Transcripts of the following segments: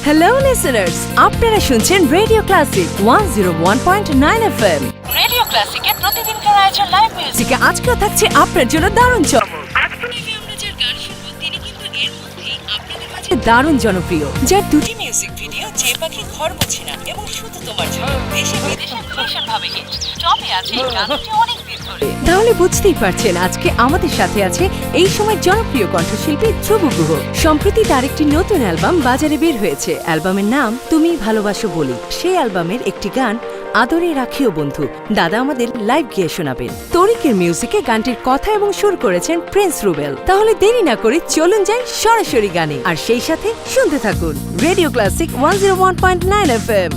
Hello listeners, আপনারা শুনছেন radio classic 101.9 FM। Radio ক্লাসিকের প্রতিদিনকার আয়োজন লাইভ মিউজিকে আজকেও থাকছে আপনার জন্য দারুণ চমক। আমরা যে গান শুনবো তিনি কিন্তু এর মধ্যেই আপনাদের মাঝে দারুণ জনপ্রিয়, যার দুটি মিউজিক ভিডিও যে পাখি ঘর মোছে না এবং শুধু তোমার জন্য দেশে বিদেশে ভীষণ ভাবে হিট টপে আছে এই গানটি অনেক দিন ধরে। তাহলে বুঝতেই পারছেন আজকে আমাদের সাথে আছে এই সময় জনপ্রিয় কণ্ঠশিল্পী ধ্রুব গুহ। সম্প্রতি তার একটি নতুন অ্যালবাম বাজারে বের হয়েছে। অ্যালবামের নাম তুমি ভালোবাসো বলি। সেই অ্যালবামের একটি গান আদরে রাখিও বন্ধু দাদা আমাদের লাইভ গিয়ে শোনাবেন। তরিকের মিউজিকে গানটির কথা এবং সুর করেছেন প্রিন্স রুবেল। তাহলে দেরি না করে চলুন যাই সরাসরি গানে, আর সেই সাথে শুনতে থাকুন রেডিও ক্লাসিক 101.9 FM।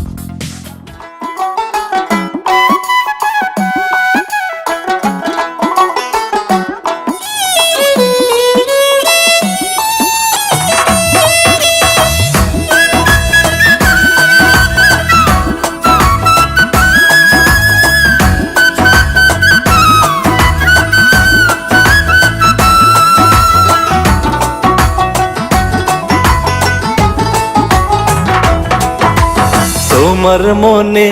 তোমার মনে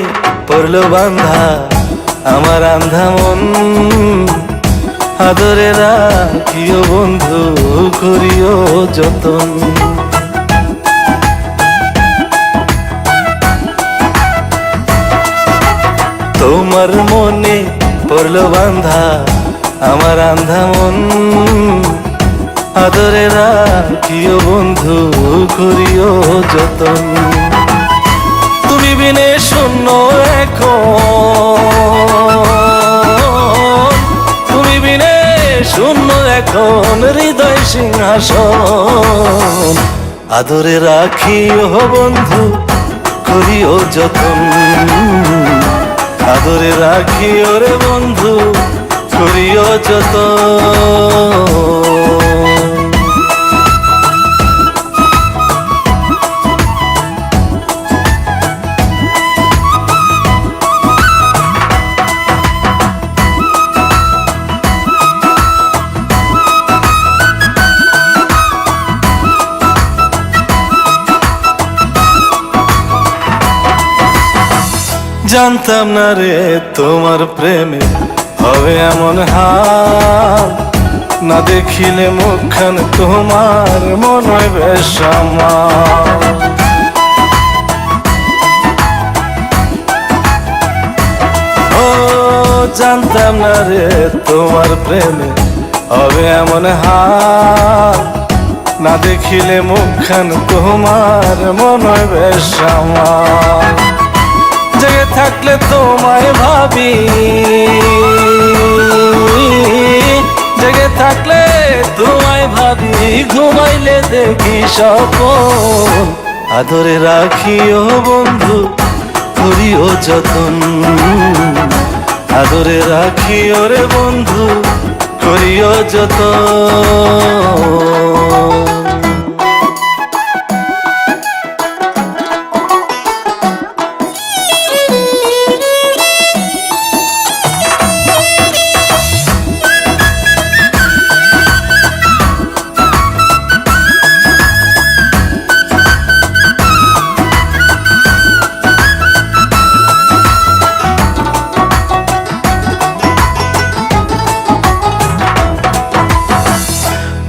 পড়লো বান্ধা আমার আন্ধা মন, আদরে রাখিও বন্ধু করিও যতন। তোমার মনে পড়লো বান্ধা আমার আন্ধা মন, আদরে রাখিও বন্ধু করিও যতন। তুমি বিনে শূন্য এখন, তুমি বিনে শূন্য এখন হৃদয় সিংহাসন, আদরে রাখিও বন্ধু করিও যতন, আদরে রাখিও রে বন্ধু করিও যতন। জানতাম না রে তোমার প্রেমে হবে এমন হাল, না দেখিলে মুখখান তোমার মন হয় বেশ আমার। ও জানতাম না রে তোমার প্রেমে হবে এমন হাল, না দেখিলে মুখখান তোমার মন হয় বেশ আমার। জেগে থাকলে তোমায় ভাবি, জেগে থাকলে তোমায় ভাবি, ঘুমাইলে দেখি স্বপ্ন, আদরে রাখিও বন্ধু করিও যতন, আদরে রাখিও রে বন্ধু করিও যতন।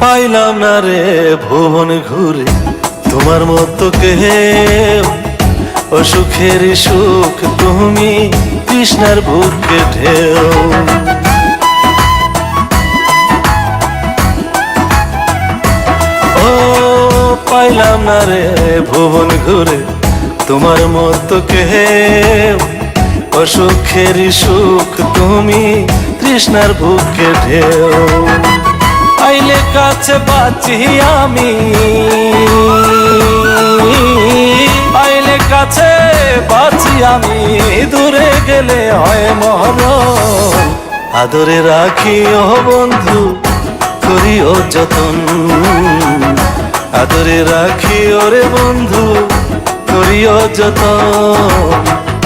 পাইলাম না রে ভুবন ঘুরে তোমার মতো কেউ, ও সুখের সুখ তুমি কৃষ্ণার বুকে ঢেউ। ও পাইলাম না রে ভুবন ঘুরে তোমার মতো কেউ, ও সুখের সুখ তুমি কৃষ্ণার বুকে ঢেউ। আইলে কাছে বাঁচি আমি, আইলে কাছে বাঁচি আমি, দূরে গেলে হয় মরণ, আদরে রাখিও বন্ধু করিও যতন, আদরে রাখিও রে বন্ধু করিও যতন।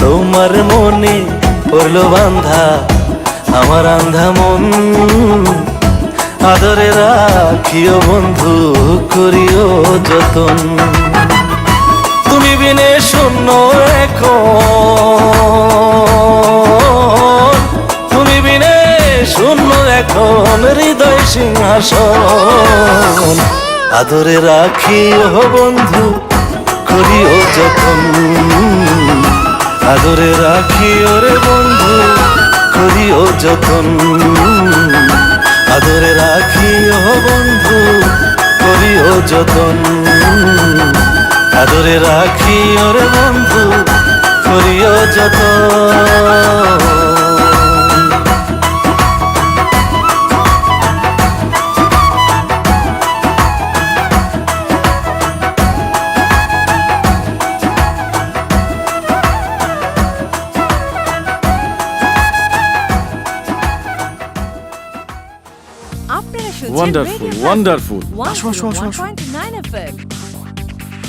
তোমার মনে পড়লো বান্ধা আমার আন্ধা মন, আদরে রাখিও বন্ধু করিও যতন। বিনে শূন্য এখন, তুমি বিনে শূন্য এখন হৃদয় সিংহাসন। আদরে রাখি ও বন্ধু করিও যতন, আদরে রাখি ওরে বন্ধু করিও যতন, আদরে রাখি ও বন্ধু করিও যতন, আদরে রাখি ওরে বন্ধু করিও যতন। আপনারা শুনছেন Wonderful, Radio wonderful. Plus আসো, আসো, আসো, আসো। 101.9 FM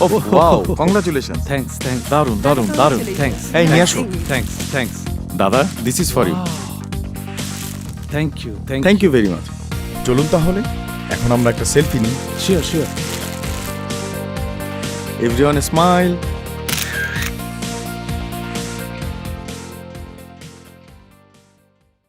Oh, wow, congratulations. Thanks thanks দারুন, দারুন, দারুন। থ্যাঙ্কস এই নিয়ে আসো। থ্যাঙ্কস থ্যাঙ্কস দাদা, this is for you. Thank you thank you very much. চলুন তাহলে এখন আমরা একটা সেলফি নিই। Sure sure everyone smile.